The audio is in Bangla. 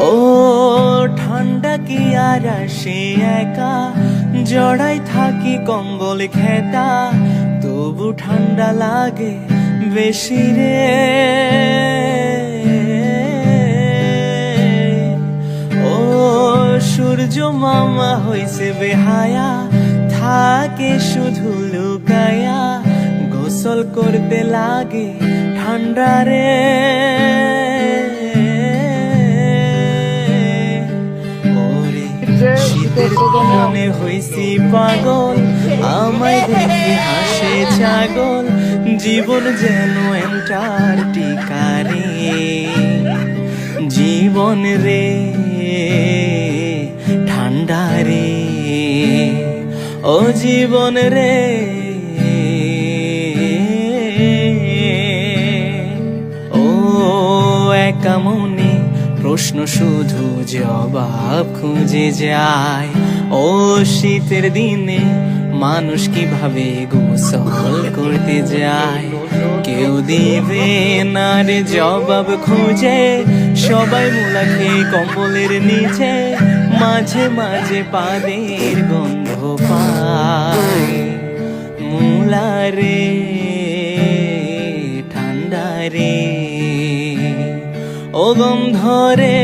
ও ঠান্ডা কি আর আসে একা, জড়াই থাকি কম্বল খেতা, তবু ঠান্ডা লাগে বেশি রে। ও সূর্য মামা হইছে বেহায়া, থাকে শুধু লুকায়া, গোসল করতে লাগে ঠান্ডা রে। শীতের দিনে হইছি পাগল, আমায় দেখে হাসে ছাগল, জীবন যেন অ্যান্টার্কটিকা রে। জীবন রে ঠান্ডা রে, ও জীবন রে। ও একা মনে প্রশ্ন শুধু জবাব খুঁজে যায়, ও শীতের দিনে মানুষ কিভাবে গোসল করতে যায়, কেউ দিবে না রে জবাব খুঁজে, সবাই মুলা খেয়ে কম্বলের নিচে, মাঝে মাঝে পাদের গন্ধ পায়। মুলা রে ঠান্ডা রে, ও গন্ধ রে।